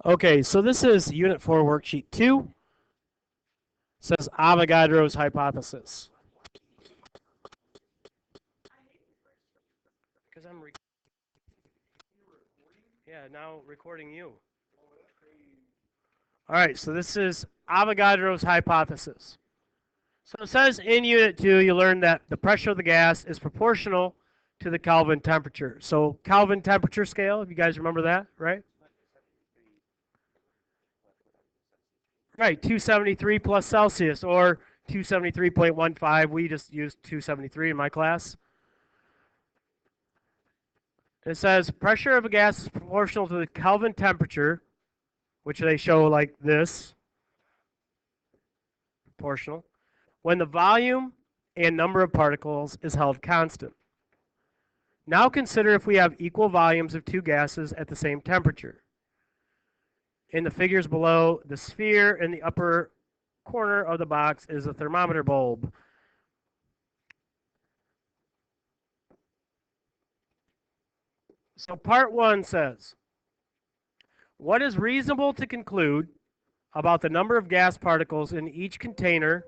Okay, so this is Unit 4 Worksheet 2. It says Avogadro's hypothesis. Because I'm now recording you. All right, so this is Avogadro's hypothesis. So it says in Unit 2, you learn that the pressure of the gas is proportional to the Kelvin temperature. So Kelvin temperature scale, if you guys remember that, right? Right, 273 plus Celsius, or 273.15. We just used 273 in my class. It says pressure of a gas is proportional to the Kelvin temperature, which they show like this, proportional, when the volume and number of particles is held constant. Now consider if we have equal volumes of two gases at the same temperature. In the figures below, the sphere in the upper corner of the box is a thermometer bulb. So part 1 says, what is reasonable to conclude about the number of gas particles in each container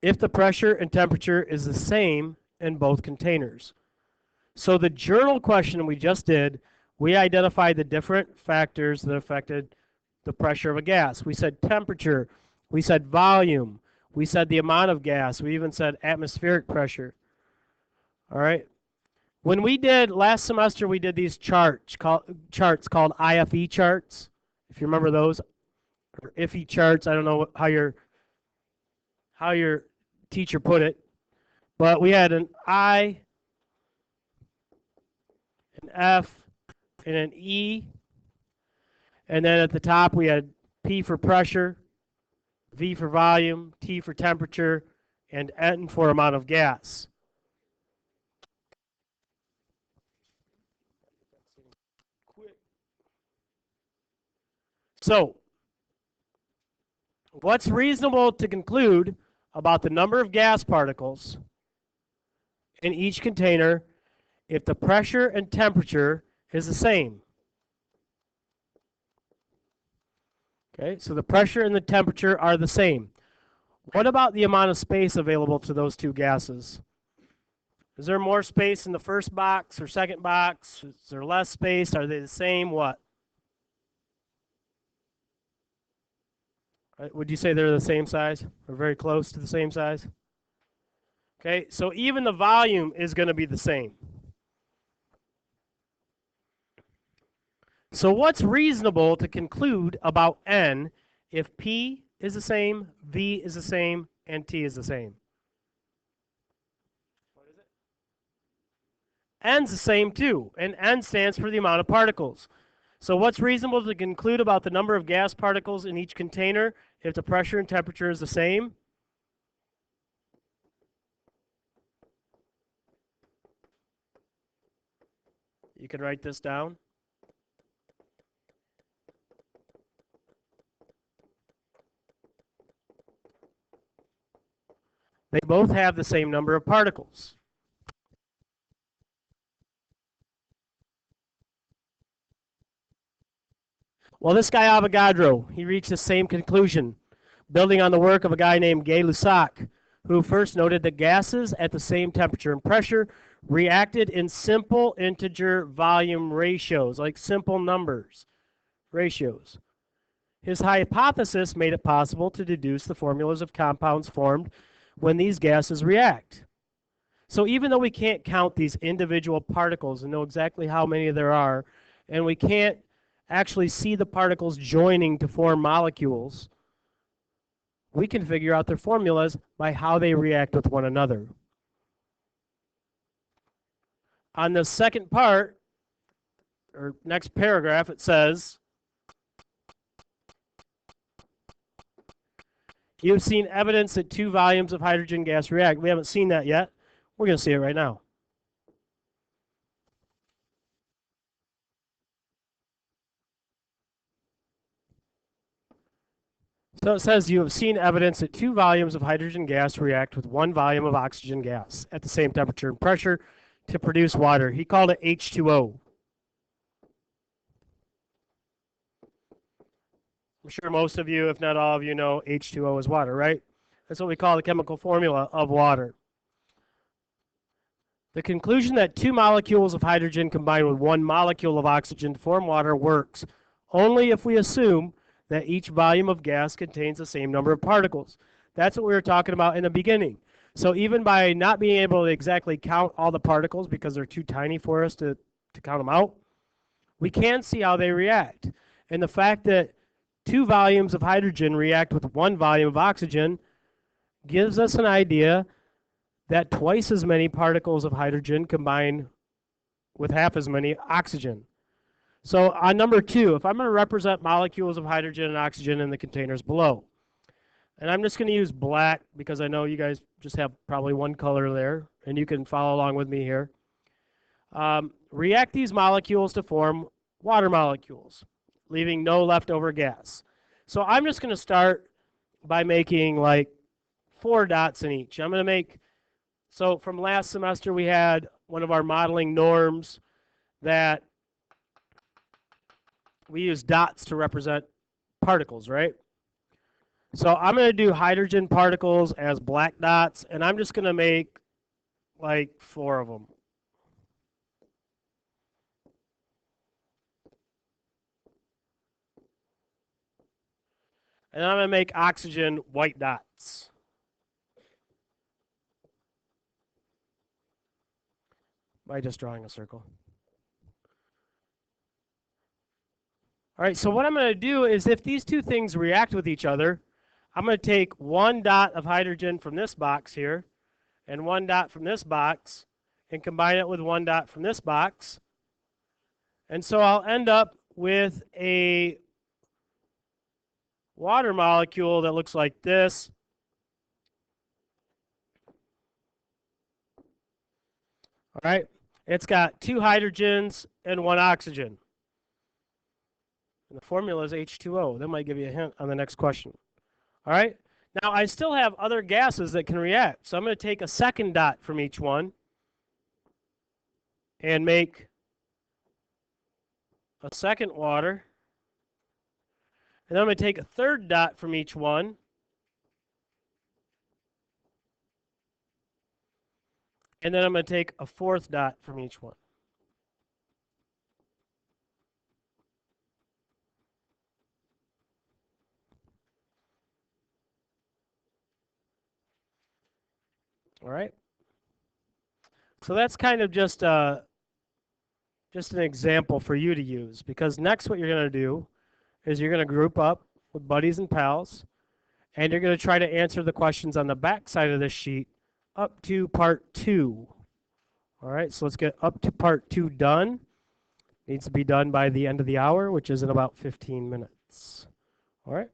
if the pressure and temperature is the same in both containers? So the journal question we just did, we identified the different factors that affected the pressure of a gas. We said temperature, we said volume, we said the amount of gas, we even said atmospheric pressure. All right. When we did last semester, we did these charts called IFE charts. If you remember those, or IFE charts. I don't know how your teacher put it, but we had an I, an F, and an E, and then at the top we had P for pressure, V for volume, T for temperature, and N for amount of gas. So, what's reasonable to conclude about the number of gas particles in each container if the pressure and temperature is the same? Okay, so the pressure and the temperature are the same. What about the amount of space available to those two gases? Is there more space in the first box or second box? Is there less space? Are they the same? What? Would you say they're the same size or very close to the same size? Okay, so even the volume is going to be the same. So what's reasonable to conclude about N if P is the same, V is the same, and T is the same? What is it? N's the same too, and N stands for the amount of particles. So what's reasonable to conclude about the number of gas particles in each container if the pressure and temperature is the same? You can write this down. They both have the same number of particles. Well, this guy Avogadro, he reached the same conclusion, building on the work of a guy named Gay-Lussac, who first noted that gases at the same temperature and pressure reacted in simple integer volume ratios, like simple numbers ratios. His hypothesis made it possible to deduce the formulas of compounds formed when these gases react. So even though we can't count these individual particles and know exactly how many there are, and we can't actually see the particles joining to form molecules, we can figure out their formulas by how they react with one another. On the second part, or next paragraph, it says, you've seen evidence that two volumes of hydrogen gas react. We haven't seen that yet. We're going to see it right now. So it says you have seen evidence that two volumes of hydrogen gas react with one volume of oxygen gas at the same temperature and pressure to produce water. He called it H2O. I'm sure most of you, if not all of you, know H2O is water, right? That's what we call the chemical formula of water. The conclusion that two molecules of hydrogen combine with one molecule of oxygen to form water works only if we assume that each volume of gas contains the same number of particles. That's what we were talking about in the beginning. So even by not being able to exactly count all the particles because they're too tiny for us to count them out, we can see how they react. And the fact that two volumes of hydrogen react with one volume of oxygen gives us an idea that twice as many particles of hydrogen combine with half as many oxygen. So on number 2, if I'm going to represent molecules of hydrogen and oxygen in the containers below, and I'm just going to use black because I know you guys just have probably one color there, and you can follow along with me here. React these molecules to form water molecules, leaving no leftover gas. So I'm just going to start by making like 4 dots in each. I'm going to make, so from last semester we had one of our modeling norms that we use dots to represent particles, right? So I'm going to do hydrogen particles as black dots, and I'm just going to make like 4 of them. And I'm going to make oxygen white dots. By just drawing a circle. All right, so what I'm going to do is if these two things react with each other, I'm going to take 1 dot of hydrogen from this box here and 1 dot from this box and combine it with 1 dot from this box. And so I'll end up with a water molecule that looks like this. All right, it's got 2 hydrogens and 1 oxygen. And the formula is H2O. That might give you a hint on the next question. All right, now I still have other gases that can react. So I'm going to take a second dot from each one and make a second water. And then I'm going to take a third dot from each one. And then I'm going to take a fourth dot from each one. All right. So that's kind of just an example for you to use, because next what you're going to do is you're going to group up with buddies and pals, and you're going to try to answer the questions on the back side of this sheet up to part 2. All right, so let's get up to part 2 done. Needs to be done by the end of the hour, which is in about 15 minutes. All right.